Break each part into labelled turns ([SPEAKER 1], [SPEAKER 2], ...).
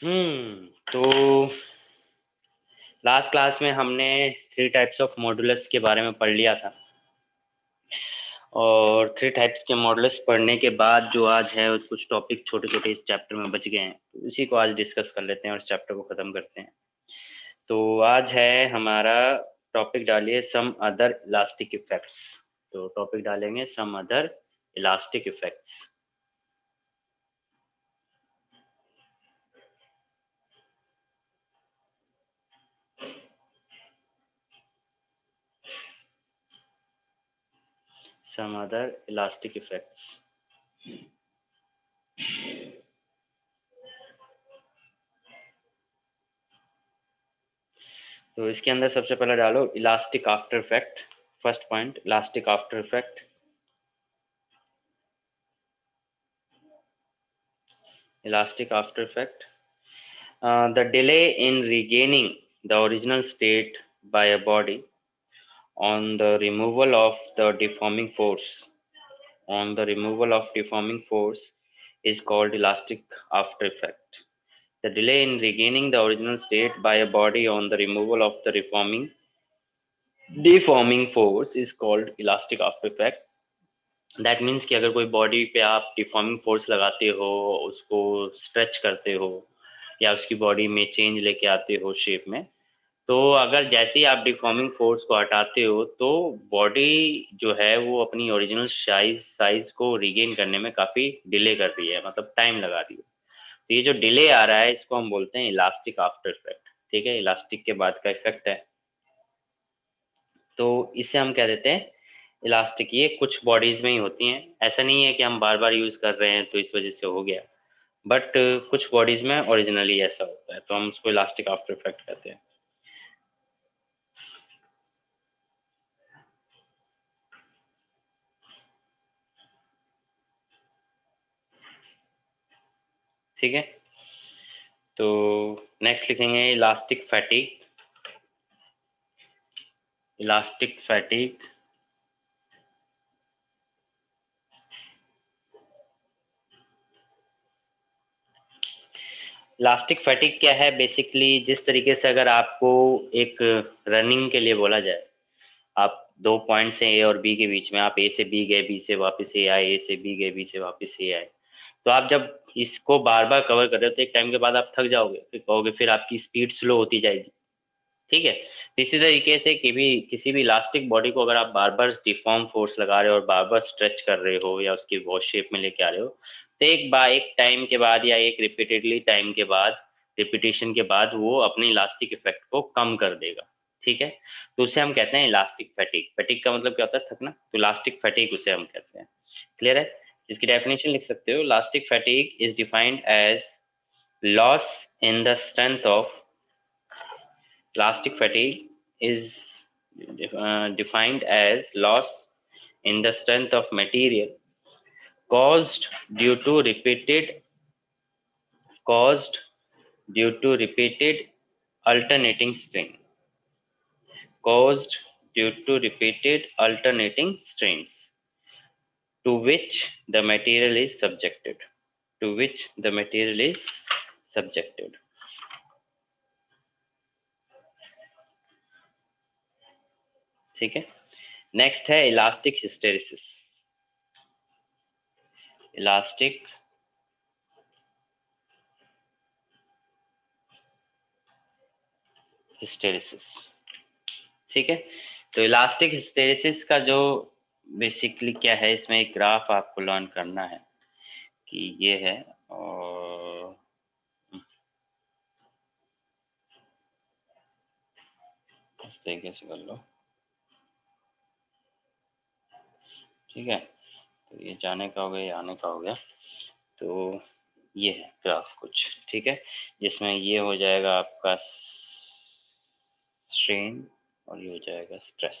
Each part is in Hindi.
[SPEAKER 1] तो लास्ट क्लास में हमने 3 टाइप्स ऑफ मॉडुलस के बारे में पढ़ लिया था और 3 टाइप्स के मॉडुलस पढ़ने के बाद जो आज है कुछ टॉपिक छोटे-छोटे इस चैप्टर में बच गए हैं, तो इसी को आज डिस्कस कर लेते हैं और इस चैप्टर को ख़त्म करते हैं। तो आज है हमारा टॉपिक डालिए सम अदर इलास्टिक इफेक्ट्स। तो टॉपिक डालेंगे some other elastic effects. Some other elastic effects. तो इसके अंदर सबसे पहले डालो elastic after effect. First point elastic after effect. Elastic after effect. The delay in regaining the original state by a body on the removal of the deforming force. On the removal of deforming force is called elastic after effect. The delay in regaining the original state by a body on the removal of the deforming force is called elastic after effect. That means कि अगर कोई बॉडी पे आप डिफॉर्मिंग फोर्स लगाते हो, उसको स्ट्रेच करते हो या उसकी बॉडी में चेंज लेके आते हो शेप में, तो अगर जैसे ही आप डिफॉर्मिंग फोर्स को हटाते हो तो बॉडी जो है वो अपनी ओरिजिनल साइज को रिगेन करने में काफ़ी डिले कर रही है, मतलब टाइम लगा रही है। तो ये जो डिले आ रहा है इसको हम बोलते हैं इलास्टिक आफ्टर इफेक्ट। ठीक है, इलास्टिक के बाद का इफेक्ट है, तो इसे हम कह देते हैं इलास्टिक। ये कुछ बॉडीज में ही होती हैं, ऐसा नहीं है कि हम बार बार यूज कर रहे हैं तो इस वजह से हो गया, बट कुछ बॉडीज में ओरिजिनली ऐसा होता है, तो हम उसको इलास्टिक आफ्टर इफेक्ट कहते हैं। ठीक है, तो नेक्स्ट लिखेंगे elastic fatigue. Elastic fatigue. Elastic fatigue क्या है? बेसिकली जिस तरीके से अगर आपको एक रनिंग के लिए बोला जाए, आप 2 पॉइंट्स हैं ए और बी के बीच में, आप ए से बी गए, बी से वापस ए आए, ए से बी गए, बी से वापस ए आए, तो आप जब इसको बार-बार कवर कर रहे हो तो एक टाइम के बाद आप थक जाओगे, फिर कहोगे, फिर आपकी स्पीड स्लो होती जाएगी। ठीक है? तो इसी तरीके से किसी भी इलास्टिक बॉडी को अगर आप बार-बार डिफ़ॉर्म फ़ोर्स लगा रहे हो और बार-बार स्ट्रेच कर रहे हो या उसकी वॉश शेप में लेके आ रहे हो, तो एक टाइम के बाद या एक रिपीटेडली टाइम के बाद, रिपिटेशन के बाद वो अपने इलास्टिक इफ़ेक्ट को कम कर देगा। ठीक है? तो उसे हम कहते हैं इलास्टिक फैटिग। फैटिग का मतलब क्या होता है? थकना। तो इलास्टिक फैटिग उसे हम कहते हैं। क्लियर है? इसकी डेफिनिशन लिख सकते हो। Elastic fatigue is defined as loss in the strength of Elastic fatigue is defined as loss in the strength of material caused due to repeated caused due to repeated alternating strain caused due to repeated alternating strains to which the material is subjected to which the material is subjected. ठीक है, नेक्स्ट है इलास्टिक हिस्टेरिसिस। Elastic hysteresis. ठीक है, तो इलास्टिक हिस्टेरिसिस का जो बेसिकली क्या है, इसमें एक ग्राफ आपको लर्न करना है कि ये है, और इस तरीके से कर लो। ठीक है, तो ये जाने का हो गया, ये आने का हो गया, तो ये है ग्राफ कुछ। ठीक है, जिसमें ये हो जाएगा आपका स्ट्रेन और ये हो जाएगा स्ट्रेस।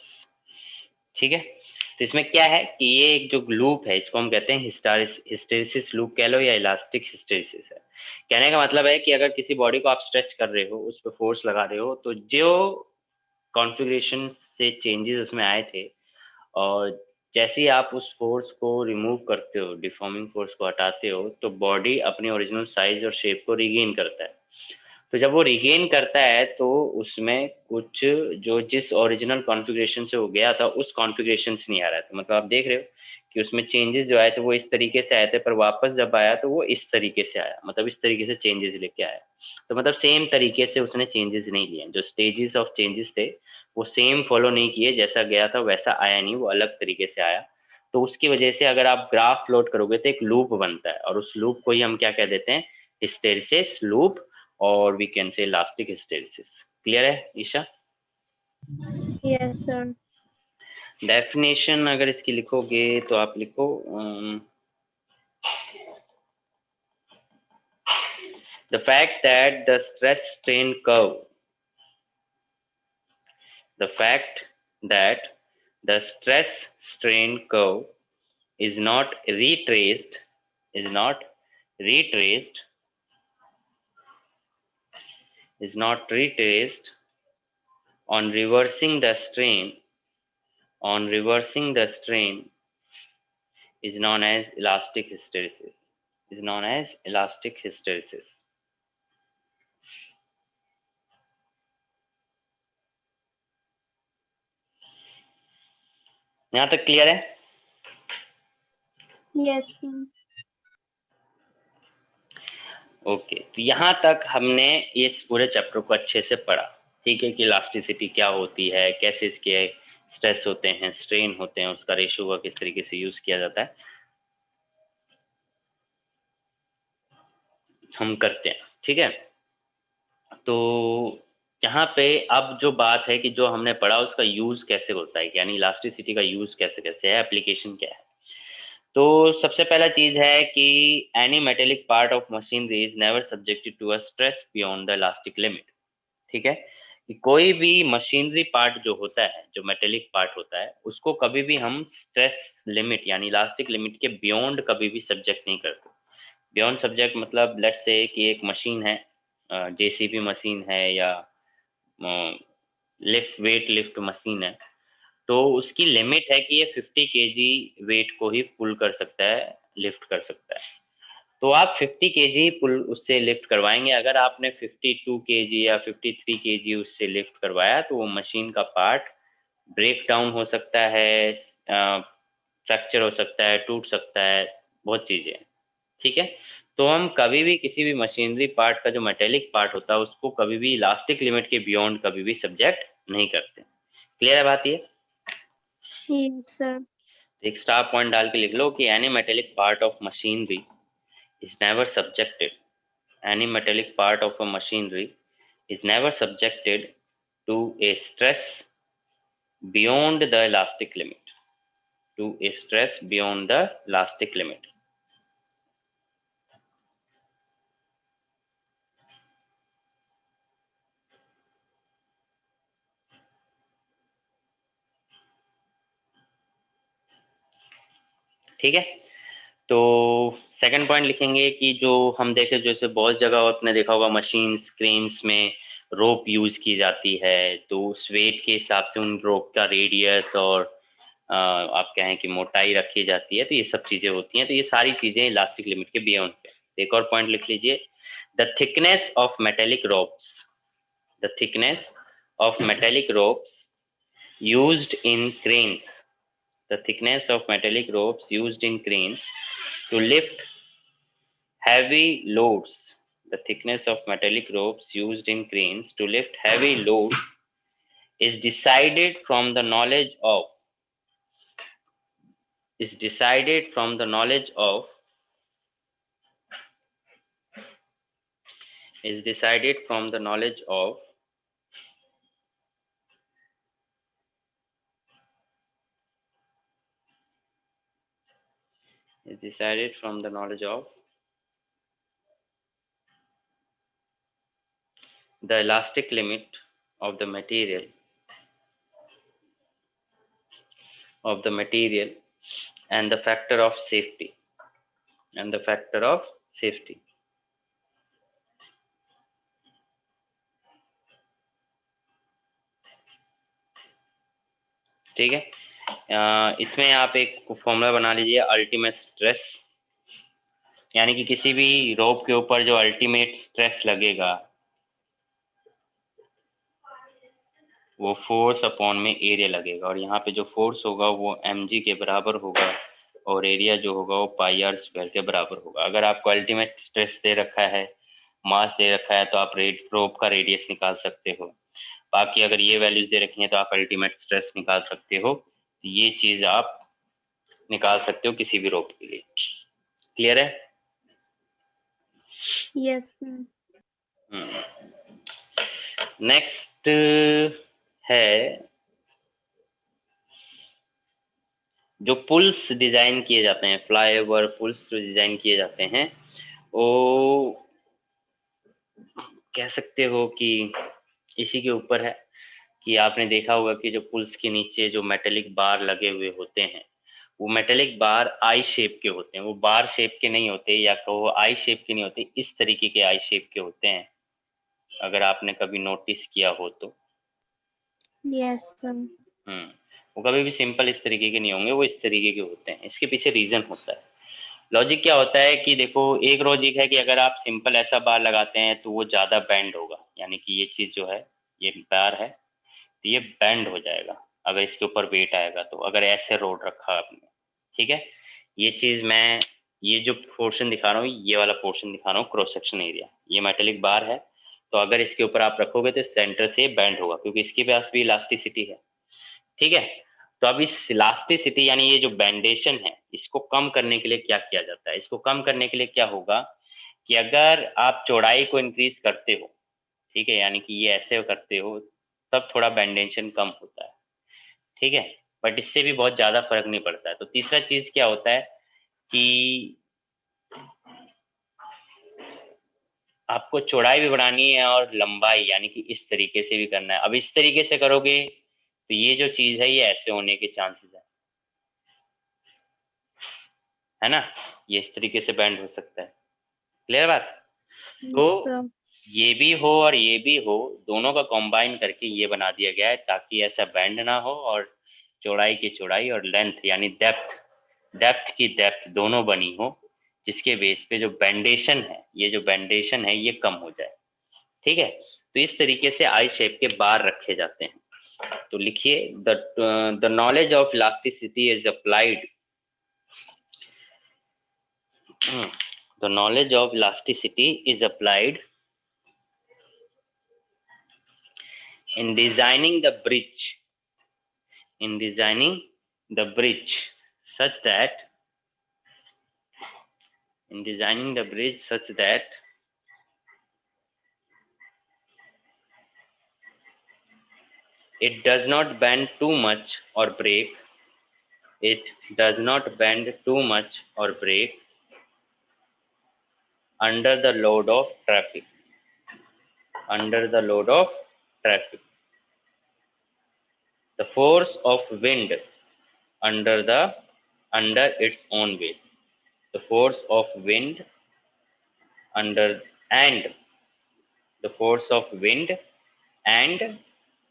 [SPEAKER 1] ठीक है, तो इसमें क्या है कि ये एक जो लूप है इसको हम कहते हैं हिस्टेरिसिस लूप कह लो या इलास्टिक हिस्टेरिसिस है। कहने का मतलब है कि अगर किसी बॉडी को आप स्ट्रेच कर रहे हो, उस पर फोर्स लगा रहे हो, तो जो कॉन्फ़िगरेशन से चेंजेस उसमें आए थे और जैसे ही आप उस फोर्स को रिमूव करते हो, डिफॉर्मिंग फोर्स को हटाते हो, तो बॉडी अपनी ओरिजिनल साइज और शेप को रिगेन करता है। तो जब वो रिगेन करता है तो उसमें कुछ जो जिस ओरिजिनल कॉन्फ़िगरेशन से वो गया था उस कॉन्फ़िगरेशन से नहीं आ रहा था। मतलब आप देख रहे हो कि उसमें चेंजेस जो आए थे वो इस तरीके से आए थे, पर वापस जब आया तो वो इस तरीके से आया, मतलब इस तरीके से चेंजेस लेके आया। तो मतलब सेम तरीके से उसने चेंजेस नहीं लिए, जो स्टेजेस ऑफ चेंजेस थे वो सेम फॉलो नहीं किए, जैसा गया था वैसा आया नहीं, वो अलग तरीके से आया। तो उसकी वजह से अगर आप ग्राफ प्लॉट करोगे तो एक लूप बनता है, और उस लूप को ही हम क्या कह देते हैं, हिस्टेरिसिस लूप, और we can say elastic hysteresis. Clear है ईशा?
[SPEAKER 2] Yes sir.
[SPEAKER 1] डेफिनेशन अगर इसकी लिखोगे तो आप लिखो the fact that the stress strain curve, the fact that the stress strain curve is not retraced is not retraced is not retraced on reversing the strain is known as elastic hysteresis, is known as elastic hysteresis. यहां तक क्लियर है?
[SPEAKER 2] यस।
[SPEAKER 1] ओके, तो यहाँ तक हमने इस पूरे चैप्टर को अच्छे से पढ़ा। ठीक है, कि इलास्टिसिटी क्या होती है, कैसे इसके स्ट्रेस होते हैं, स्ट्रेन होते हैं, उसका रेशियो का किस तरीके से यूज किया जाता है, हम करते हैं। ठीक है, तो यहाँ पे अब जो बात है कि जो हमने पढ़ा उसका यूज कैसे होता है, यानी इलास्टिसिटी का यूज कैसे कैसे है, एप्लीकेशन क्या है। तो सबसे पहला चीज है कि any metallic part of machinery is never subjected to a stress beyond the elastic limit. ठीक है, कि कोई भी मशीनरी पार्ट जो होता है, जो मेटेलिक पार्ट होता है, उसको कभी भी हम स्ट्रेस लिमिट यानी इलास्टिक लिमिट के बियॉन्ड कभी भी सब्जेक्ट नहीं करते। बियॉन्ड सब्जेक्ट मतलब लेट्स से कि एक मशीन है, जेसीबी मशीन है, या वेट लिफ्ट मशीन है, तो उसकी लिमिट है कि ये 50 केजी वेट को ही पुल कर सकता है, लिफ्ट कर सकता है। तो आप 50 केजी पुल उससे लिफ्ट करवाएंगे। अगर आपने 52 केजी या 53 केजी उससे लिफ्ट करवाया तो वो मशीन का पार्ट ब्रेक डाउन हो सकता है, फ्रैक्चर हो सकता है, टूट सकता है, बहुत चीज़ें हैं। ठीक है, तो हम कभी भी किसी भी मशीनरी पार्ट का जो मेटेलिक पार्ट होता है उसको कभी भी इलास्टिक लिमिट के बियॉन्ड कभी भी सब्जेक्ट नहीं करते। क्लियर है बात ये?
[SPEAKER 2] Yes sir.
[SPEAKER 1] एक स्टार पॉइंट डाल के लिख लो कि any metallic part of machinery is never subjected, any metallic part of a machinery is never subjected to a stress beyond the elastic limit, to a stress beyond the elastic limit. ठीक है, तो सेकंड पॉइंट लिखेंगे कि जो हम देखे, जैसे बहुत जगह आपने देखा होगा मशीन क्रेन्स में रोप यूज की जाती है, तो उस वेट के हिसाब से उन रोप का रेडियस और आप कहें कि मोटाई रखी जाती है, तो ये सब चीजें होती हैं। तो ये सारी चीजें इलास्टिक लिमिट के बियॉन्ड पे। एक और पॉइंट लिख लीजिए, the thickness of metallic ropes, the thickness of metallic ropes used in cranes, the thickness of metallic ropes used in cranes to lift heavy loads, the thickness of metallic ropes used in cranes to lift heavy loads is decided from the knowledge of, is decided from the knowledge of, is decided from the knowledge of is decided from the knowledge of the elastic limit of the material, of the material, and the factor of safety, and the factor of safety. ठीक है, इसमें आप एक फॉर्मूला बना लीजिए, अल्टीमेट स्ट्रेस, यानी कि किसी भी रोप के ऊपर जो अल्टीमेट स्ट्रेस लगेगा वो फोर्स अपॉन में एरिया लगेगा, और यहाँ पे जो फोर्स होगा वो mg के बराबर होगा और एरिया जो होगा वो पाई आर स्क्वायर के बराबर होगा। अगर आपको अल्टीमेट स्ट्रेस दे रखा है, मास दे रखा है, तो आप रोप का रेडियस निकाल सकते हो। बाकी अगर ये वैल्यूज दे रखी हैं तो आप अल्टीमेट स्ट्रेस निकाल सकते हो। ये चीज आप निकाल सकते हो किसी भी रोप के लिए। क्लियर है?
[SPEAKER 2] Yes.
[SPEAKER 1] नेक्स्ट है जो पुल्स डिजाइन किए जाते हैं, फ्लाईओवर पुल्स जो डिजाइन किए जाते हैं, वो कह सकते हो कि इसी के ऊपर है कि आपने देखा होगा कि जो पुल्स के नीचे जो मेटेलिक बार लगे हुए होते हैं, वो मेटेलिक बार आई शेप के होते हैं, वो बार शेप के नहीं होते, या कहो आई शेप के नहीं होते, इस तरीके के आई शेप के होते हैं, अगर आपने कभी नोटिस किया हो तो।
[SPEAKER 2] Yes, sir.
[SPEAKER 1] वो कभी भी सिंपल इस तरीके के नहीं होंगे, वो इस तरीके के होते हैं। इसके पीछे रीजन होता है, लॉजिक क्या होता है कि देखो, एक लॉजिक है कि अगर आप सिंपल ऐसा बार लगाते हैं तो वो ज़्यादा बेंड होगा, यानी कि ये चीज़ जो है, ये बार है तो ये बेंड हो जाएगा अगर इसके ऊपर वेट आएगा तो, अगर ऐसे रोड रखा आपने। ठीक है, ये चीज़ मैं, ये जो पोर्शन दिखा रहा हूँ, ये वाला पोर्शन दिखा रहा हूँ, क्रॉस सेक्शन एरिया, ये मेटेलिक बार है, तो अगर इसके ऊपर आप रखोगे तो सेंटर से बेंड होगा, क्योंकि इसके पास भी इलास्टिसिटी है। ठीक है, तो अब इस इलास्टिसिटी यानी ये जो बेंडेशन है, इसको कम करने के लिए क्या किया जाता है? इसको कम करने के लिए क्या होगा कि अगर आप चौड़ाई को इंक्रीज करते हो, ठीक है, यानी कि ये ऐसे करते हो, तब थोड़ा बेंडेशन कम होता है। ठीक है, बट इससे भी बहुत ज़्यादा फर्क नहीं पड़ता है। तो तीसरा चीज़ क्या होता है कि आपको चौड़ाई भी बढ़ानी है और लंबाई, यानी कि इस तरीके से भी करना है। अब इस तरीके से करोगे तो ये जो चीज़ है ये ऐसे होने के चांसेस है ना, ये इस तरीके से बैंड हो सकता है। क्लियर बात? तो
[SPEAKER 2] Yes, sir.
[SPEAKER 1] ये भी हो और ये भी हो, दोनों का कंबाइन करके ये बना दिया गया है ताकि ऐसा बैंड ना हो, और चौड़ाई की चौड़ाई और लेंथ यानी डेप्थ की डेप्थ दोनों बनी हो, जिसके बेस पे जो बेंडेशन है, ये जो बेंडेशन है ये कम हो जाए। ठीक है, तो इस तरीके से आई शेप के बार रखे जाते हैं। तो लिखिए, the knowledge of elasticity is applied the knowledge of elasticity is applied in designing the bridge such that it does not bend too much or break under the load of traffic the force of wind under its own weight, the force of wind under and the force of wind and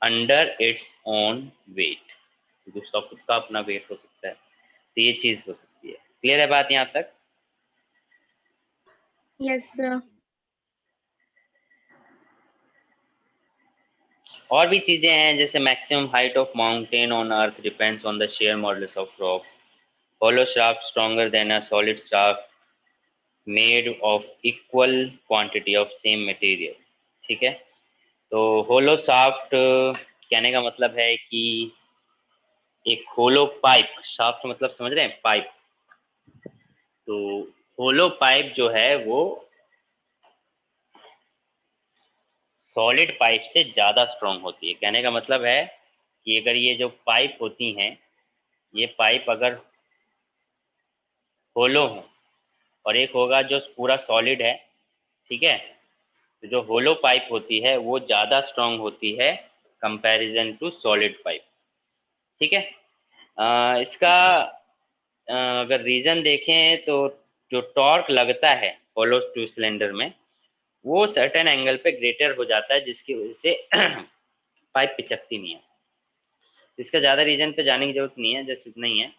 [SPEAKER 1] under its own weight, क्योंकि उसका खुद का अपना वेट हो सकता है, तो ये चीज हो सकती है। क्लियर है बात यहाँ तक?
[SPEAKER 2] Yes, sir.
[SPEAKER 1] और भी चीजें हैं, जैसे maximum height of mountain on earth depends on the share models of rock, hollow shaft stronger than a solid shaft made of equal quantity of same material। ठीक है, तो होलो शाफ्ट कहने का मतलब है कि एक होलो पाइप, शाफ्ट मतलब समझ रहे हैं, पाइप, तो होलो पाइप जो है वो सॉलिड पाइप से ज़्यादा स्ट्रॉन्ग होती है। कहने का मतलब है कि अगर ये जो पाइप होती हैं, ये पाइप अगर होलो हो और एक होगा जो पूरा सॉलिड है, ठीक है, तो जो होलो पाइप होती है वो ज़्यादा स्ट्रॉन्ग होती है कंपैरिजन टू सॉलिड पाइप। ठीक है, इसका अगर रीज़न देखें तो जो टॉर्क लगता है होलो टू सिलेंडर में, वो सर्टेन एंगल पे ग्रेटर हो जाता है, जिसकी वजह से पाइप पिचकती नहीं है। इसका ज़्यादा रीजन पे जाने की जरूरत नहीं है, जस्ट इतना ही है।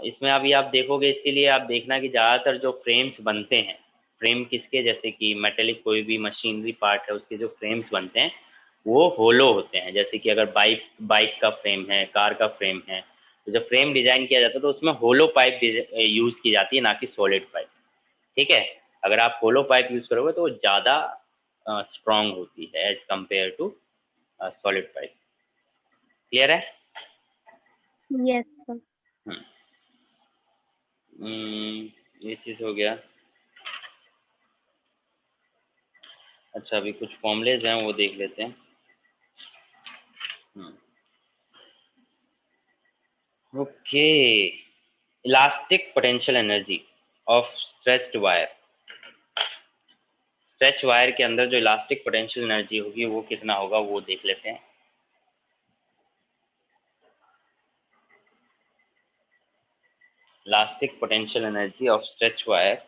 [SPEAKER 1] इसमें अभी आप देखोगे, इसके लिए आप देखना कि ज़्यादातर जो फ्रेम्स बनते हैं, फ्रेम किसके, जैसे कि मेटेलिक कोई भी मशीनरी पार्ट है उसके जो फ्रेम्स बनते हैं वो होलो होते हैं। जैसे कि अगर बाइक का फ्रेम है, कार का फ्रेम है, तो जब फ्रेम डिजाइन किया जाता है तो उसमें होलो पाइप यूज की जाती है, ना कि सॉलिड पाइप। ठीक है, अगर आप होलो पाइप यूज करोगे तो वो ज़्यादा स्ट्रांग होती है as compared to solid pipe. Clear है?
[SPEAKER 2] Yes, sir.
[SPEAKER 1] ये चीज़ हो गया। अच्छा, अभी कुछ फॉर्मूलेज हैं वो देख लेते हैं। Okay, elastic potential energy of stretched wire. Stretch wire के अंदर जो इलास्टिक पोटेंशियल एनर्जी होगी वो कितना होगा वो देख लेते हैं। Elastic potential energy of stretch wire.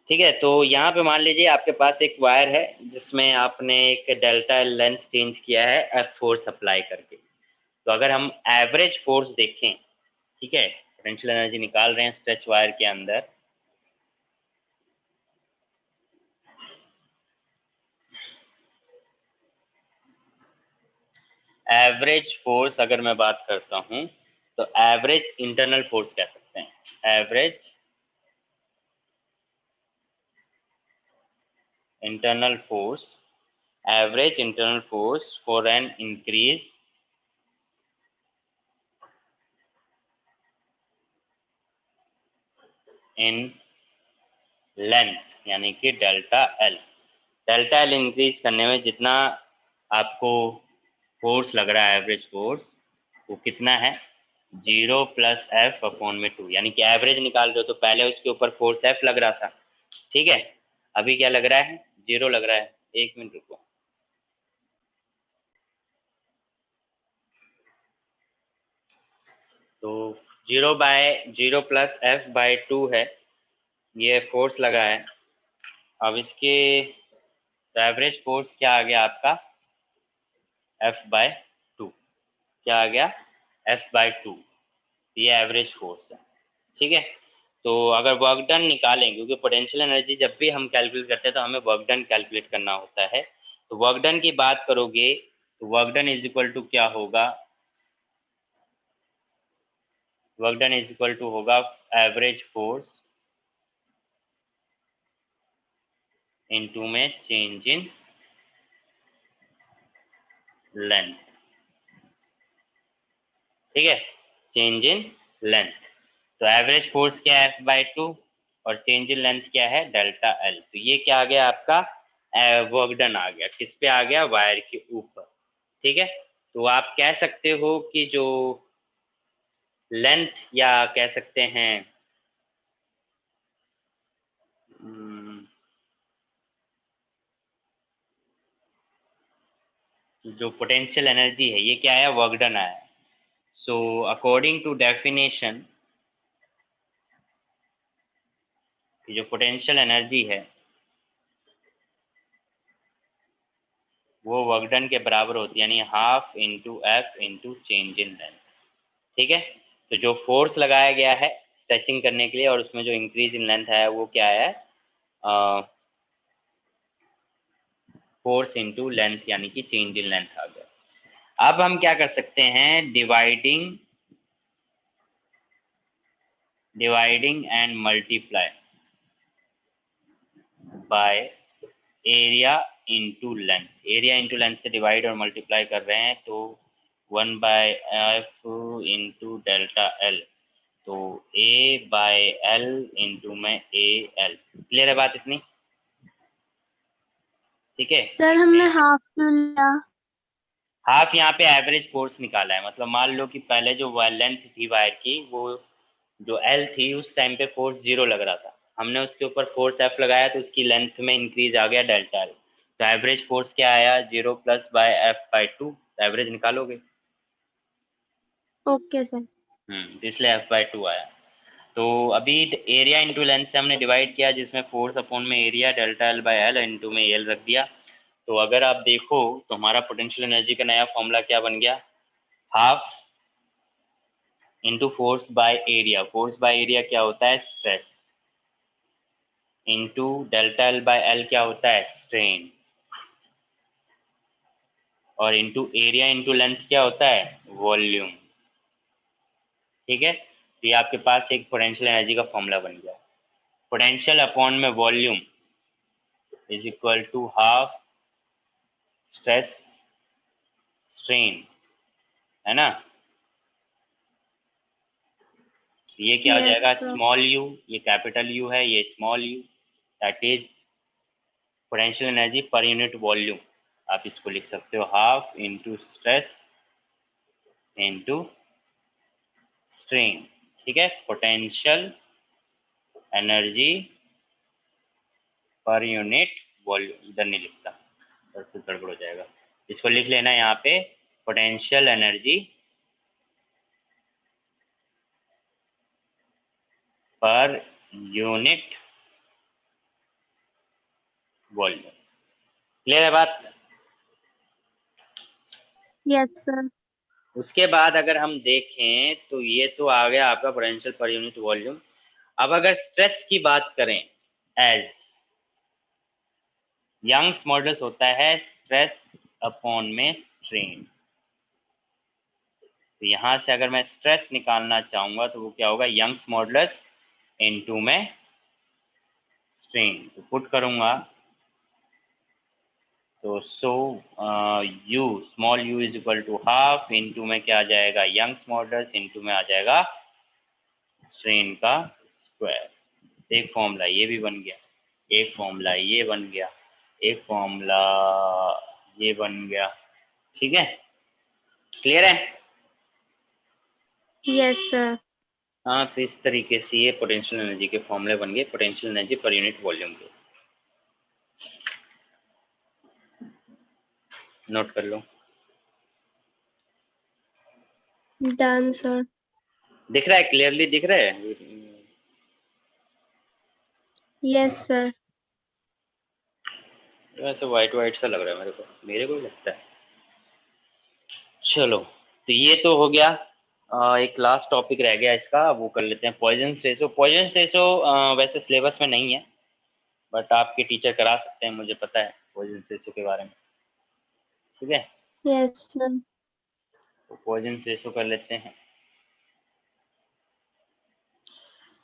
[SPEAKER 1] ठीक है, तो यहाँ पे मान लीजिए आपके पास एक वायर है जिसमें आपने एक डेल्टा लेंथ चेंज किया है एफ फोर्स अप्लाई करके। तो अगर हम एवरेज फोर्स देखें, ठीक है, पोटेंशियल एनर्जी निकाल रहे हैं स्ट्रेच वायर के अंदर, एवरेज फोर्स अगर मैं बात करता हूं तो एवरेज इंटरनल फोर्स कह सकते हैं। Average internal force, average internal force for an increase in length, यानी कि delta L. Delta L increase करने में जितना आपको फोर्स लग रहा है, एवरेज फोर्स, वो कितना है, 0 प्लस एफ अपॉन में 2, यानी कि एवरेज निकाल रहे हो तो पहले उसके ऊपर फोर्स एफ लग रहा था, ठीक है, अभी क्या लग रहा है, 0 लग रहा है। एक मिनट रुको। तो 0 प्लस एफ बाई 2 है, ये फोर्स लगा है। अब इसके एवरेज फोर्स क्या आ गया आपका, एफ बाय 2, क्या आ गया, एफ बाय 2, ये एवरेज फोर्स है। ठीक है, तो अगर वर्क डन निकालें, क्योंकि पोटेंशियल एनर्जी जब भी हम कैलकुलेट करते हैं तो हमें वर्क डन कैलकुलेट करना होता है, तो वर्क डन की बात करोगे तो work done is equal to क्या होगा, work done is equal to होगा एवरेज फोर्स इनटू में चेंज इन लेंथ। ठीक है, चेंज इन लेंथ, तो एवरेज फोर्स क्या है, एफ बाई 2, और चेंज इन लेंथ क्या है, डेल्टा एल। तो ये क्या आ गया आपका, वर्क डन आ गया, किस पे आ गया, वायर के ऊपर। ठीक है, तो आप कह सकते हो कि जो लेंथ, या कह सकते हैं जो पोटेंशियल एनर्जी है ये क्या है, वर्क डन आया। सो अकॉर्डिंग टू डेफिनेशन, जो पोटेंशियल एनर्जी है वो वर्क डन के बराबर होती है, यानी half into F into change in length. ठीक है, तो जो फोर्स लगाया गया है स्ट्रेचिंग करने के लिए और उसमें जो इंक्रीज इन लेंथ है वो क्या है, फोर्स इंटू लेंथ, यानी कि चेंज इन लेंथ आ गया। अब हम क्या कर सकते हैं, dividing and multiply by area into length. Area into length से डिवाइड और मल्टीप्लाई कर रहे हैं, तो 1/f इंटू डेल्टा एल, तो ए बाय एल इंटू में ए एल। क्लियर है बात इतनी? ठीक है,
[SPEAKER 2] सर हमने हाफ क्यों लिया?
[SPEAKER 1] हाफ यहाँ पे एवरेज फोर्स निकाला है, मतलब मान लो कि पहले जो लेंथ थी वायर की, वो जो एल थी उस टाइम पे फोर्स 0 लग रहा था, हमने उसके ऊपर फोर्स एफ लगाया तो उसकी लेंथ में इंक्रीज आ गया डेल्टा एल, तो एवरेज फोर्स क्या आया, 0 plus by F by 2, average निकालोगे।
[SPEAKER 2] Okay sir.
[SPEAKER 1] इसलिए एफ बाई 2 आया। तो अभी एरिया इंटू लेंथ से हमने डिवाइड किया, जिसमें फोर्स अपॉन में area delta L by L into में एल रख दिया, तो अगर आप देखो तो हमारा पोटेंशियल एनर्जी का नया फॉर्मूला क्या बन गया, half into force by area. Force by area क्या होता है, stress, into delta L by L क्या होता है, स्ट्रेन, और इंटू एरिया इंटू लेंथ क्या होता है, वॉल्यूम। ठीक है, तो ये आपके पास एक पोटेंशियल एनर्जी का फॉर्मूला बन गया। पोटेंशियल अपॉन में volume is equal to half stress strain, है ना। ये क्या हो
[SPEAKER 2] Yes,
[SPEAKER 1] जाएगा,
[SPEAKER 2] sir.
[SPEAKER 1] स्मॉल यू, ये कैपिटल यू है, ये small u, that is potential energy per unit volume. आप इसको लिख सकते हो half into stress into strain. ठीक है, potential energy per unit volume, इधर नहीं लिखता और फिर गड़बड़ हो जाएगा। इसको लिख लेना यहाँ पे, potential energy per unit volume. Clear है बात।
[SPEAKER 2] Yes, sir.
[SPEAKER 1] उसके बाद अगर हम देखें तो ये तो आ गया आपका पोटेंशियल पर यूनिट वॉल्यूम। अब अगर स्ट्रेस की बात करें, एज यंग्स मॉडल्स होता है स्ट्रेस अपॉन में स्ट्रेन। तो यहां से अगर मैं स्ट्रेस निकालना चाहूंगा तो वो क्या होगा, यंग्स मॉडल्स इनटू में स्ट्रेन। तो पुट करूंगा तो u small u is equal to half into में क्या आ जाएगा, यंग्स मॉडल्स इनटू में आ जाएगा स्ट्रेन का स्क्वायर। एक फॉर्मूला ये भी बन गया, एक फॉर्मूला ये बन गया, एक फॉर्मूला ये बन गया। ठीक है, क्लियर है।
[SPEAKER 2] Yes, sir.
[SPEAKER 1] हाँ, तो इस तरीके से ये पोटेंशियल एनर्जी के फॉर्मूले बन गए, potential energy per unit volume के। नोट कर लो।
[SPEAKER 2] Done, sir.
[SPEAKER 1] दिख रहा है, क्लियरली दिख रहा है।
[SPEAKER 2] Yes, sir.
[SPEAKER 1] वैसे वाइट वाइट सा लग रहा है मेरे को ही लगता है। चलो, तो ये तो हो गया। एक लास्ट टॉपिक रह गया इसका, वो कर लेते हैं, पॉइजन रेशो। पॉइजन रेशो वैसे सिलेबस में नहीं है, बट आपके टीचर करा सकते हैं, मुझे पता है पॉइजन रेशो के बारे में। ठीक है,
[SPEAKER 2] Yes, sir.
[SPEAKER 1] तो पॉइजन रेशो कर लेते हैं।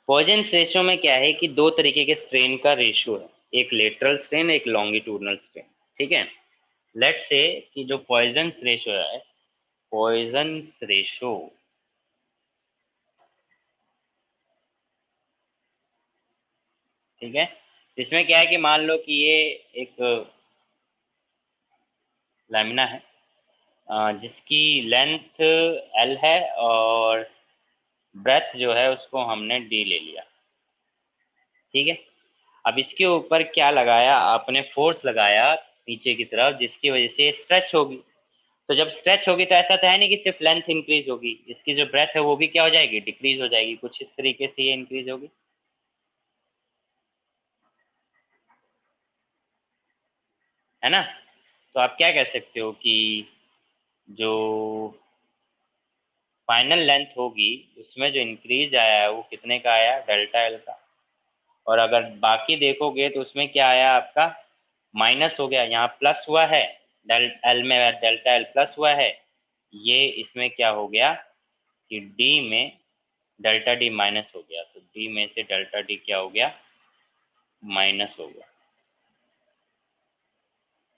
[SPEAKER 1] पॉइजन रेशो में क्या है कि दो तरीके के स्ट्रेन का रेशियो है, एक लेटरल स्ट्रेन, एक लॉन्गिट्यूडनल स्ट्रेन। ठीक है, लेट से कि जो पॉइजन रेशो है, पॉइजन रेशो ठीक है, इसमें क्या है कि मान लो कि ये एक लैमिना है जिसकी लेंथ एल है और ब्रेथ जो है उसको हमने डी ले लिया। ठीक है, अब इसके ऊपर क्या लगाया आपने, फोर्स लगाया नीचे की तरफ, जिसकी वजह से स्ट्रेच होगी। तो जब स्ट्रेच होगी तो ऐसा तो है नहीं कि सिर्फ लेंथ इंक्रीज होगी, इसकी जो ब्रेथ है वो भी क्या हो जाएगी, डिक्रीज हो जाएगी। कुछ इस तरीके से ये इंक्रीज होगी, है ना। तो आप क्या कह सकते हो कि जो फाइनल लेंथ होगी उसमें जो इंक्रीज आया है वो कितने का आया, डेल्टा एल का। और अगर बाकी देखोगे तो उसमें क्या आया आपका, माइनस हो गया, यहाँ प्लस हुआ है, डेल एल में डेल्टा एल प्लस हुआ है, ये इसमें क्या हो गया कि डी में डेल्टा डी माइनस हो गया, तो डी में से डेल्टा डी क्या हो गया, माइनस हो गया।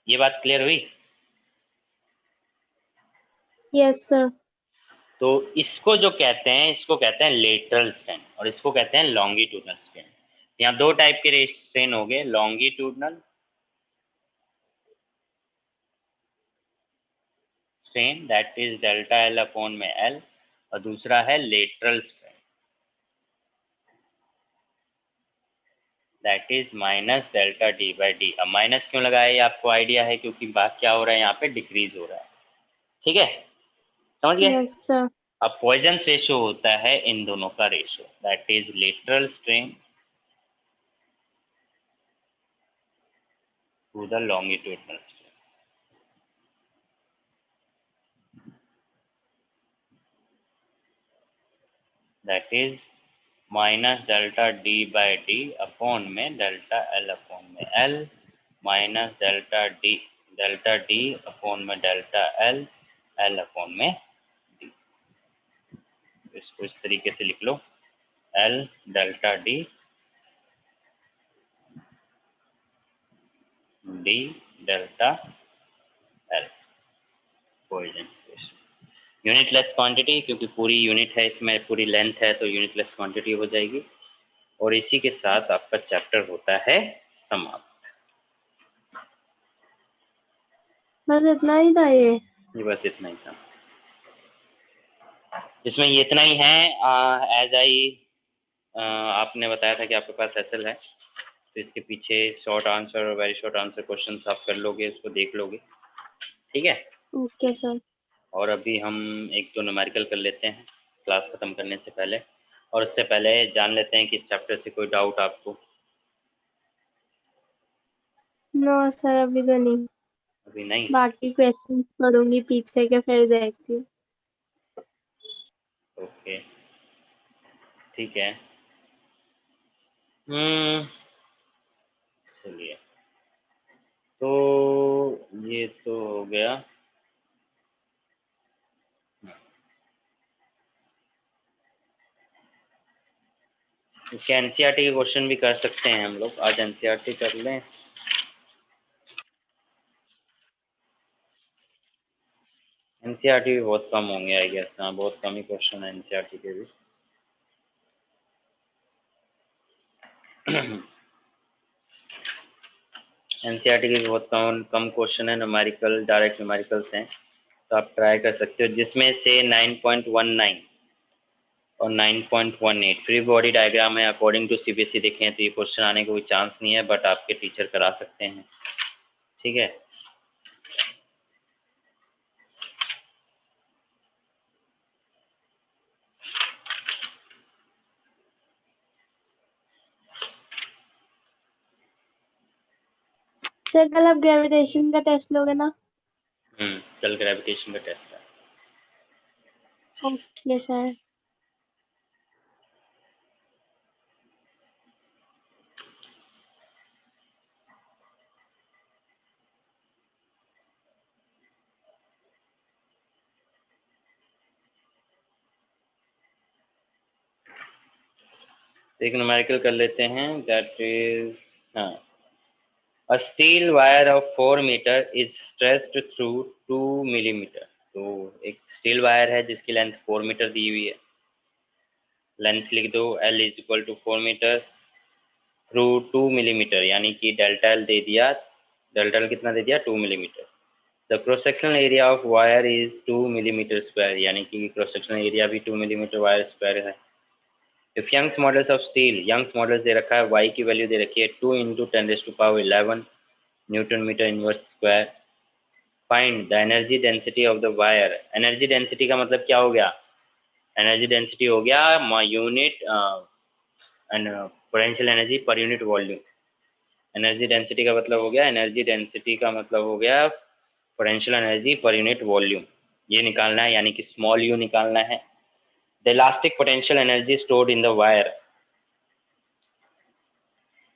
[SPEAKER 1] ये बात क्लियर हुई।
[SPEAKER 2] Yes, sir.
[SPEAKER 1] तो इसको जो कहते हैं, इसको कहते हैं लेटरल स्ट्रेन और इसको कहते हैं लॉन्गिट्यूडनल स्ट्रेन। यहाँ दो टाइप के स्ट्रेन हो गए, longitudinal strain that is delta L upon में एल, और दूसरा है lateral strain that is minus delta D by D. अब माइनस क्यों लगाया ये आपको आइडिया है, क्योंकि बात क्या हो रहा है यहाँ पे, डिक्रीज हो रहा है। ठीक है, समझ गए।
[SPEAKER 2] Yes, sir.
[SPEAKER 1] अब पॉइजन रेशो होता है इन दोनों का ratio, that is lateral strain to the longitudinal strain. That is minus delta D by D upon में डेल्टा एल अपॉन में L minus delta D upon में डेल्टा एल एल अपॉन में डी। इसको इस तरीके से लिख लो, L delta D D delta L coefficient unitless quantity, क्योंकि पूरी यूनिट है इसमें, पूरी लेंथ है तो यूनिटलेस क्वांटिटी हो जाएगी। और इसी के साथ आपका चैप्टर होता है समाप्त।
[SPEAKER 2] बस इतना ही था
[SPEAKER 1] ये बस इतना ही था, इसमें ये इतना ही है। एज आई आपने बताया था कि आपके पास एसएल है, तो इसके पीछे शॉर्ट आंसर और वेरी शॉर्ट आंसर क्वेश्चंस आप कर लोगे, उसको देख लोगे, ठीक है।
[SPEAKER 2] Okay sir.
[SPEAKER 1] और अभी हम एक दो न्यूमेरिकल कर लेते हैं क्लास खत्म करने से पहले, और उससे पहले जान लेते हैं कि इस चैप्टर से कोई डाउट आपको।
[SPEAKER 2] नो सर, अभी तो नहीं।
[SPEAKER 1] अभी नहीं?
[SPEAKER 2] बाकी क्वेश्चन पढ़ूंगी पीछे के, फिर देखती हूँ।
[SPEAKER 1] ओके, ठीक है। चलिए, तो ये तो हो गया। इसके एनसीईआरटी के क्वेश्चन भी कर सकते हैं हम लोग, आज एनसीईआरटी कर लें। एनसीईआरटी भी बहुत कम होंगे आई गेस, हाँ बहुत कम ही क्वेश्चन है एनसीईआरटी के भी। एनसीईआरटी के भी बहुत कम क्वेश्चन है, न्यूमेरिकल डायरेक्ट न्यूमेरिकल्स हैं, तो आप ट्राई कर सकते हो, जिसमें से 9.19 और 9.18 फ्री बॉडी डायग्राम है। अकॉर्डिंग टू सीबीएसई देखें तो ये क्वेश्चन आने का कोई चांस नहीं है, बट आपके टीचर करा सकते हैं, ठीक है।
[SPEAKER 2] सर कल आप ग्रेविटेशन का टेस्ट लोगे ना?
[SPEAKER 1] कल ग्रेविटेशन का टेस्ट है।
[SPEAKER 2] Okay sir.
[SPEAKER 1] एक न्यूमेरिकल कर लेते हैं, दैट इज, हाँ, A steel wire of 4 meter is stretched through 2 millimeter। तो एक स्टील वायर है जिसकी लेंथ 4 मीटर दी हुई है, लेंथ लिख दो, L is equal to 4 metre through 2 millimetre, यानी कि डेल्टा एल दे दिया, डेल्टा एल कितना दे दिया, 2 millimetre. The cross sectional area of wire is 2 millimetre square, यानी कि क्रॉस सेक्शनल एरिया भी 2 मिलीमीटर वायर स्क्वायर है। If Young's modulus of steel, Young's modulus दे रखा है, y की वैल्यू दे रखी है 2 into 10⁻11 newton metre inverse square. Find the energy density of the wire. Energy density का मतलब क्या हो गया, एनर्जी डेंसिटी हो गया unit potential energy per unit volume. Energy density का मतलब हो गया, एनर्जी डेंसिटी का मतलब हो गया potential energy per unit volume, ये निकालना है, यानी कि स्मॉल यू निकालना है। The elastic potential energy stored in the wire,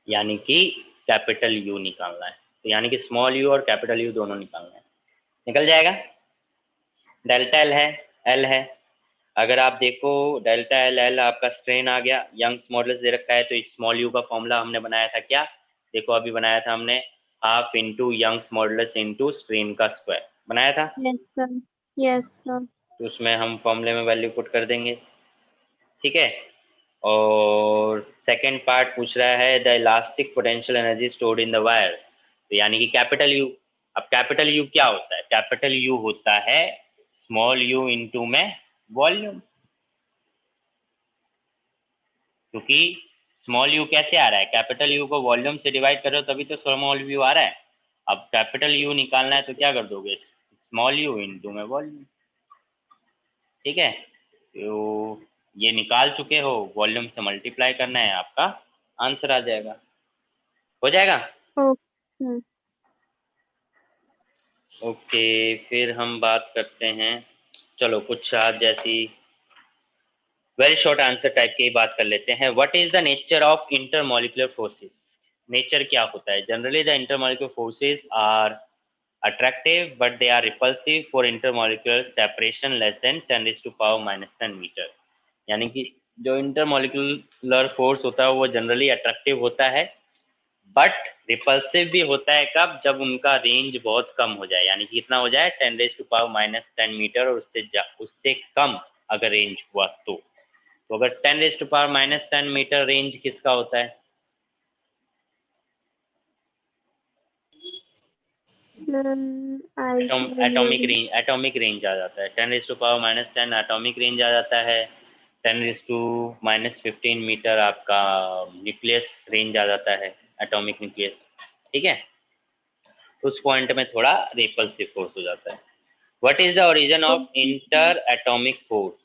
[SPEAKER 1] यानी कि कैपिटल यू निकालना है, तो यानी कि स्मॉल यू और कैपिटल यू दोनों निकालना है, निकल जाएगा। डेल्टा एल है, एल है, अगर आप देखो डेल्टा एल, एल आपका स्ट्रेन आ गया, यंग्स मॉडल्स दे रखा है, तो स्मॉल यू का फॉर्मूला हमने बनाया था क्या, देखो अभी बनाया था हमने, half into Young's modulus into strain का स्क्वायर बनाया था।
[SPEAKER 2] Yes sir. Yes sir.
[SPEAKER 1] तो उसमें हम फॉर्मूले में वैल्यू पुट कर देंगे, ठीक है। और सेकेंड पार्ट पूछ रहा है the elastic potential energy stored in the wire, तो यानी कि कैपिटल यू। अब कैपिटल यू क्या होता है, कैपिटल यू होता है स्मॉल यू इंटू में वॉल्यूम, क्योंकि स्मॉल यू कैसे आ रहा है, कैपिटल यू को वॉल्यूम से डिवाइड करो तभी तो स्मॉल यू आ रहा है। अब कैपिटल यू निकालना है तो क्या कर दोगे, स्मॉल यू इंटू में वॉल्यूम, ठीक है। तो ये निकाल चुके हो, वॉल्यूम से मल्टीप्लाई करना है, आपका आंसर आ जाएगा, हो जाएगा।
[SPEAKER 2] ओके।
[SPEAKER 1] ओके, फिर हम बात करते हैं, चलो कुछ आज जैसी वेरी शॉर्ट आंसर टाइप की बात कर लेते हैं। What is the nature of intermolecular forces? Nature क्या होता है? Generally the intermolecular forces are attractive but they are repulsive for intermolecular separation less than 10 raised to power minus 10 metre. यानी कि जो इंटरमोलिकुलर फोर्स होता है वो जनरली अट्रैक्टिव होता है, बट रिपल्सिव भी होता है कब? जब उनका रेंज बहुत कम हो जाए, यानी कि कितना हो जाए? 10 raise to power minus 10 metre, और उससे कम अगर रेंज हुआ तो अगर 10 raise to power minus 10 metre range किसका होता है?
[SPEAKER 2] आई
[SPEAKER 1] एटॉमिक रेंज आ जाता है। 10 raise to power minus 10 atomic range आ जाता है। 10 रेज टू माइनस 15 मीटर आपका न्यूक्लियस रेंज आ जाता है, एटॉमिक न्यूक्लियस। ठीक है, तो उस पॉइंट में थोड़ा रिपल्सिव फोर्स हो जाता है। What is the origin of inter atomic force?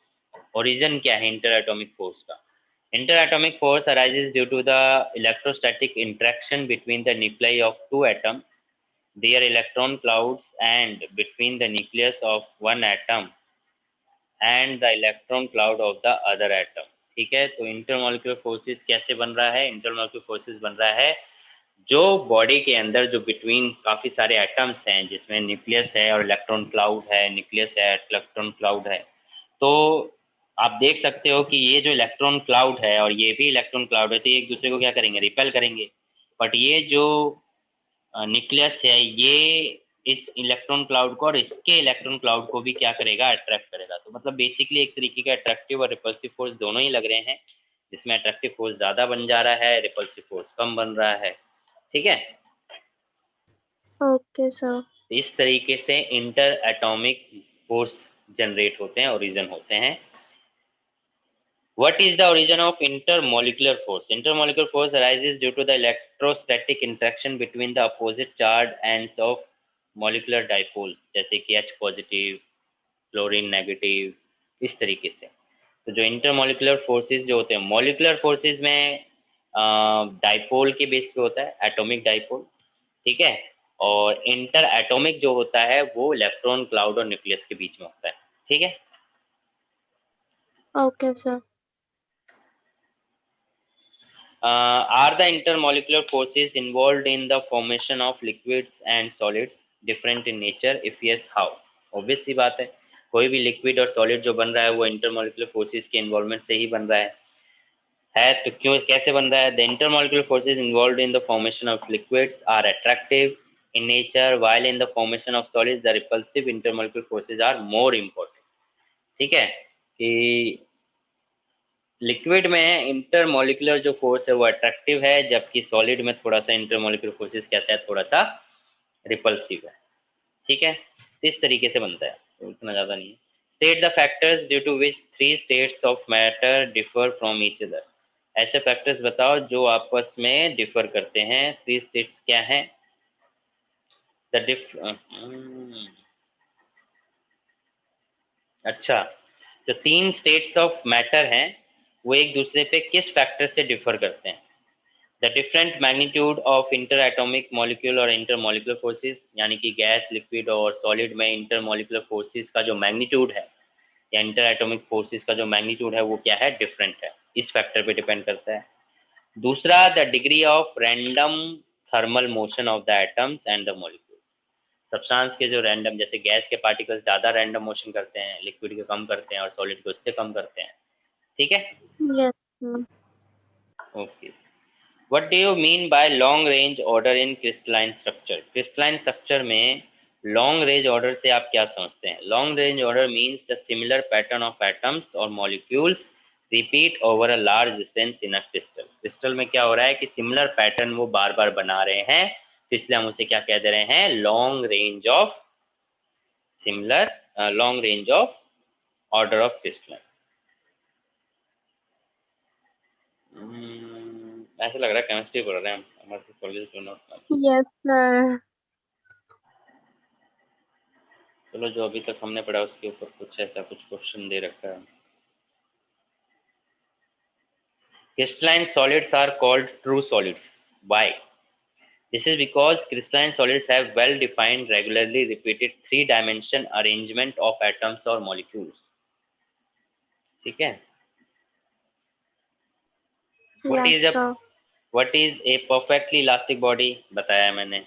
[SPEAKER 1] Origin क्या है इंटर एटॉमिक फोर्स का? Inter atomic force arises due to the electrostatic interaction between the nuclei of two atoms, their electron clouds, and between the nucleus of one atom and the electron cloud of the other atom। ठीक है, तो इंटरमोलिकुलर फोर्सेस कैसे बन रहा है? इंटरमोलिकुलर फोर्सेस बन रहा है जो बॉडी के अंदर जो बिटवीन काफी सारे एटम्स हैं, जिसमें न्यूक्लियस है और इलेक्ट्रॉन क्लाउड है, न्यूक्लियस है, इलेक्ट्रॉन क्लाउड है। तो आप देख सकते हो कि ये जो इलेक्ट्रॉन क्लाउड है और ये भी इलेक्ट्रॉन क्लाउड है, तो एक दूसरे को क्या करेंगे? रिपेल करेंगे। बट ये जो न्यूक्लियस है, ये इस इलेक्ट्रॉन क्लाउड को और इसके इलेक्ट्रॉन क्लाउड को भी क्या करेगा? अट्रैक्ट करेगा। तो मतलब बेसिकली एक तरीके का अट्रैक्टिव और रिपल्सिव फोर्स दोनों ही लग रहे हैं, जिसमें अट्रैक्टिव फोर्स ज्यादा बन जा रहा है, रिपल्सिव फोर्स कम बन रहा है। ठीक है,
[SPEAKER 2] ओके सर।
[SPEAKER 1] इस तरीके से इंटर एटॉमिक फोर्स जनरेट होते हैं, ओरिजिन होते हैं। What is the origin of intermolecular force? Intermolecular force arises due to the electrostatic interaction between the opposite charged ends of molecular dipoles, जैसे कि H पॉजिटिव, क्लोरीन नेगेटिव, इस तरीके से। तो जो इंटरमोलिकुलर फोर्सेस जो होते हैं, मोलिकुलर फोर्सेस में डाइपोल के बेस पे होता है, एटॉमिक डाइपोल। ठीक है, और इंटर एटॉमिक जो होता है वो इलेक्ट्रॉन क्लाउड और न्यूक्लियस के बीच में होता है। ठीक है,
[SPEAKER 2] okay sir.
[SPEAKER 1] Are the intermolecular forces involved in the formation of liquids and solids different in nature? If yes, how? Obvious सी बात है, कोई भी लिक्विड और सॉलिड जो बन रहा है वो इंटरमोलिकुलर फोर्सेस के इन्वॉल्वमेंट से ही बन रहा है। तो क्यों, कैसे बन रहा है? The intermolecular forces involved in the formation of liquids are attractive in nature, while in the formation of solids the repulsive intermolecular forces are more important। ठीक है, कि लिक्विड में इंटरमोलिकुलर जो फोर्स है वो अट्रैक्टिव है, जबकि सॉलिड में थोड़ा सा इंटरमोलिकुलर फोर्सेस कहता है थोड़ा सा रिपल्सिव है। ठीक है, तो इस तरीके से बनता है, तो इतना ज़्यादा नहीं है। State the factors due to which three states of matter differ from each other. ऐसे फैक्टर्स बताओ जो आपस में डिफर करते हैं। थ्री स्टेट्स क्या हैं? द डिफ अच्छा, जो तीन स्टेट्स ऑफ मैटर हैं वो एक दूसरे पे किस फैक्टर से डिफर करते हैं? The different magnitude of inter atomic molecule और इंटर मॉलिकुलर फोर्सेस, यानी कि गैस, लिक्विड और सॉलिड में इंटर मॉलिकुलर फोर्सेस का जो मैग्नीट्यूड है या इंटर एटॉमिक फोर्सेस का जो मैग्नीट्यूड है वो क्या है? डिफरेंट है, इस फैक्टर पे डिपेंड करता है। दूसरा, the degree of random thermal motion of the atoms and the molecule. Substance के जो रैंडम, जैसे गैस के पार्टिकल्स ज़्यादा रैंडम मोशन करते हैं, लिक्विड के कम करते हैं और सॉलिड के उससे कम करते हैं। ठीक है,
[SPEAKER 2] yes sir.
[SPEAKER 1] Okay. What do you mean by long range order in crystalline structure? Crystalline structure में long range order से आप क्या समझते हैं? Long range order means the similar pattern of atoms or molecules repeat over a large distance in a crystal। Crystal में क्या हो रहा है कि similar pattern वो बार बार बना रहे हैं, तो इसलिए हम उसे क्या कह दे रहे हैं? long range of similar long range of order of crystalline। ऐसा लग रहा है केमिस्ट्री पढ़ रहे हैं हम, हमारे कॉलेज।
[SPEAKER 2] Yes sir.
[SPEAKER 1] चलो, जो अभी तक हमने पढ़ा उसके ऊपर कुछ ऐसा कुछ क्वेश्चन दे रखा है। Crystalline solids are called true solids. Why? This is because crystalline solids have well-defined, regularly repeated three-dimension arrangement of atoms or molecules। ठीक है,
[SPEAKER 2] Yes, sir.
[SPEAKER 1] What is a perfectly elastic body, बताया मैंने।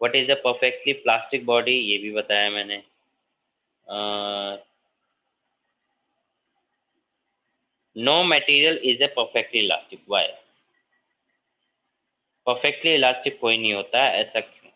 [SPEAKER 1] What is a perfectly plastic body, ये भी बताया मैंने। No material is a perfectly elastic, why? Perfectly elastic कोई नहीं होता, ऐसा क्यों?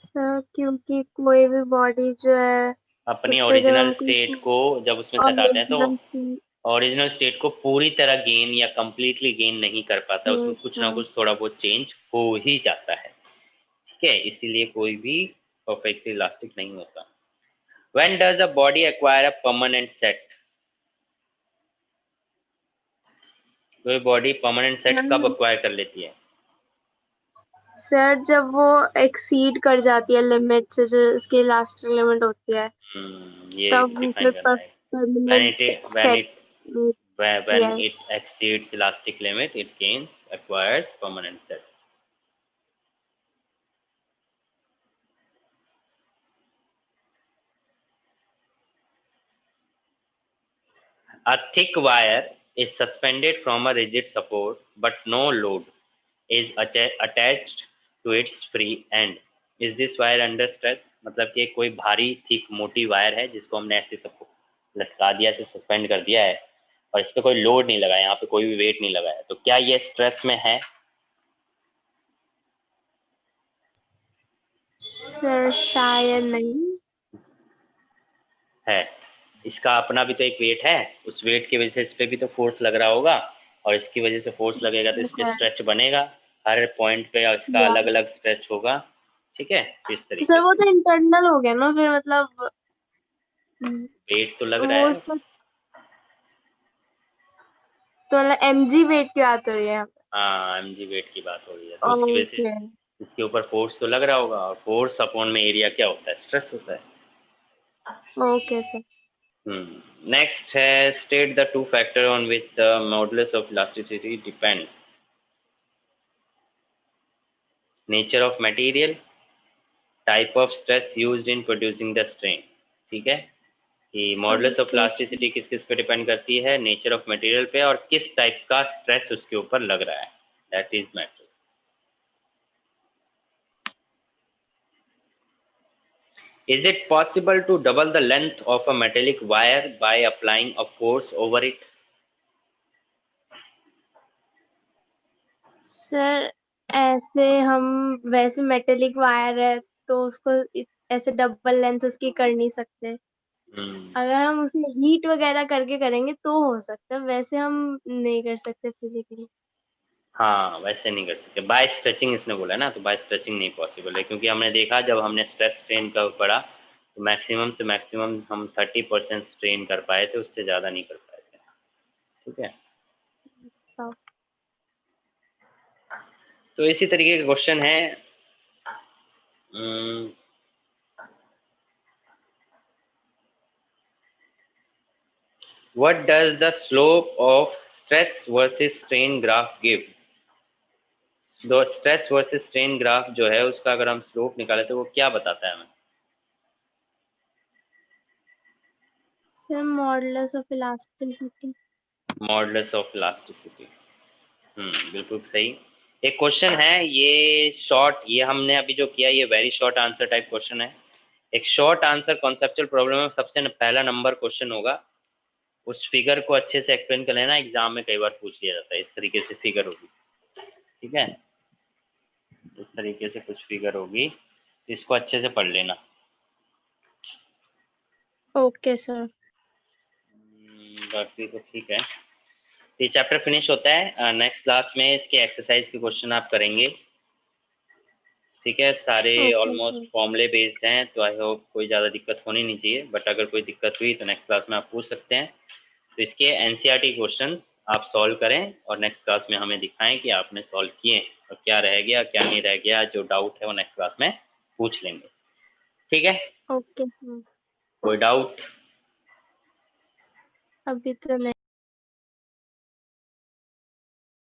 [SPEAKER 2] सर क्योंकि कोई भी बॉडी जो है
[SPEAKER 1] अपनी
[SPEAKER 2] उस पे जब
[SPEAKER 1] ओरिजिनल
[SPEAKER 2] हम
[SPEAKER 1] स्टेट
[SPEAKER 2] कुछ
[SPEAKER 1] को जब उसमें से हटाते हैं तो
[SPEAKER 2] ओरिजिनल की
[SPEAKER 1] ओरिजिनल स्टेट को पूरी तरह गेन या कंप्लीटली गेन नहीं कर पाता, उसमें कुछ ना
[SPEAKER 2] सर।
[SPEAKER 1] कुछ थोड़ा बहुत चेंज हो ही जाता है, ठीक है? इसीलिए कोई भी परफेक्टली इलास्टिक नहीं होता। When does a body acquire a permanent set? कोई बॉडी परमानेंट सेट कब एक्वायर कर लेती है?
[SPEAKER 2] सर जब वो एक्सीड कर जाती है लिमिट से, जो इसकी लास्ट लिमिट होती है,
[SPEAKER 1] ये
[SPEAKER 2] तब
[SPEAKER 1] डिफाइन
[SPEAKER 2] उसे
[SPEAKER 1] करना है।
[SPEAKER 2] Permanent set.
[SPEAKER 1] When
[SPEAKER 2] yes
[SPEAKER 1] it exceeds elastic limit, it acquires permanent set. A thick wire is suspended from a rigid support, but no load is attached to its free end. Is this wire under stress? मतलब कि कोई भारी थिक मोटी वायर है जिसको हमने ऐसे सबको लटका दिया, ऐसे सस्पेंड कर दिया है और इस पे कोई लोड नहीं लगाया, यहाँ पे कोई भी वेट नहीं लगाया, तो क्या ये स्ट्रेस में है?
[SPEAKER 2] सर शायद नहीं।
[SPEAKER 1] है। इसका अपना भी तो एक वेट है, उस वेट की वजह से इस पे भी तो फोर्स लग रहा होगा और इसकी वजह से फोर्स लगेगा तो इस पे स्ट्रेच बनेगा, हर पॉइंट पे इसका
[SPEAKER 2] या
[SPEAKER 1] अलग अलग स्ट्रेच होगा, ठीक है? इस
[SPEAKER 2] सर
[SPEAKER 1] तरीके
[SPEAKER 2] वो
[SPEAKER 1] से
[SPEAKER 2] तो इंटरनल हो गया ना, फिर मतलब
[SPEAKER 1] वेट तो लग रहा
[SPEAKER 2] वो
[SPEAKER 1] है।
[SPEAKER 2] उसको तो मतलब mg वेट की बात हो रही है।
[SPEAKER 1] हाँ, mg वेट की बात हो रही है, तो उसकी वजह से
[SPEAKER 2] ओके
[SPEAKER 1] इसके ऊपर फोर्स तो लग रहा होगा और फोर्स अपॉन में एरिया क्या होता है? स्ट्रेस होता है।
[SPEAKER 2] Okay sir.
[SPEAKER 1] नेक्स्ट है, state the two factor on which the modulus of elasticity depends. Nature of material, type of stress used in producing the strain, ठीक है? कि मॉडुलस ऑफ
[SPEAKER 2] ओके
[SPEAKER 1] इलास्टिसिटी किस किस पे डिपेंड करती है? नेचर ऑफ मटेरियल पे और किस टाइप का स्ट्रेस उसके ऊपर लग रहा है, that is matter. Is it possible to double the length of a metallic wire by applying a force over it?
[SPEAKER 2] Sir ऐसे हम वैसे मेटेलिक वायर है तो उसको ऐसे डबल लेंथ उसकी कर नहीं सकते।
[SPEAKER 1] हम्म,
[SPEAKER 2] अगर हम उसमें हीट वगैरह करके करेंगे तो हो सकता है, वैसे हम नहीं कर सकते फिजिकली।
[SPEAKER 1] हाँ, वैसे नहीं कर सकते, बाय स्ट्रेचिंग इसने बोला ना, तो बाय स्ट्रेचिंग नहीं पॉसिबल है, क्योंकि हमने देखा जब हमने स्ट्रेस स्ट्रेन का पढ़ा तो मैक्सिमम से मैक्सिमम हम 30% स्ट्रेन कर पाए थे, उससे ज़्यादा नहीं कर पाए थे, ठीक है?
[SPEAKER 2] सब
[SPEAKER 1] तो इसी तरीके का क्वेश्चन है। What does the slope of stress versus strain graph give? दो स्ट्रेस वर्सेस स्ट्रेन ग्राफ जो है उसका अगर हम स्लोप निकाले तो वो क्या बताता है हमें?
[SPEAKER 2] Sir modulus of elasticity.
[SPEAKER 1] Modulus of elasticity. बिल्कुल सही। एक क्वेश्चन है ये शॉर्ट, ये हमने अभी जो किया ये very short answer type question है। एक शॉर्ट आंसर कॉन्सेप्चुअल प्रॉब्लम में सबसे पहला नंबर क्वेश्चन होगा, उस फिगर को अच्छे से एक्सप्लेन कर लेना, एग्जाम में कई बार पूछ लिया जाता है, इस तरीके से फिगर होगी, ठीक है? इस तरीके से कुछ फिगर होगी, इसको अच्छे से पढ़ लेना।
[SPEAKER 2] Okay sir.
[SPEAKER 1] बाकी तो ठीक है, ये चैप्टर फिनिश होता है, नेक्स्ट क्लास में इसके एक्सरसाइज के क्वेश्चन आप करेंगे, ठीक है? सारे
[SPEAKER 2] ओके
[SPEAKER 1] ऑलमोस्ट
[SPEAKER 2] सर।
[SPEAKER 1] फॉर्मूले बेस्ड हैं, तो आई होप कोई ज़्यादा दिक्कत होनी नहीं चाहिए, बट अगर कोई दिक्कत हुई तो नेक्स्ट क्लास में आप पूछ सकते हैं। तो इसके एनसीईआरटी क्वेश्चंस आप सॉल्व करें और नेक्स्ट क्लास में हमें दिखाएं कि आपने सॉल्व किए और क्या रह गया क्या नहीं रह गया, जो डाउट है वो नेक्स्ट क्लास में पूछ लेंगे, ठीक है?
[SPEAKER 2] Okay sir.
[SPEAKER 1] कोई डाउट?
[SPEAKER 2] अभी तो नहीं।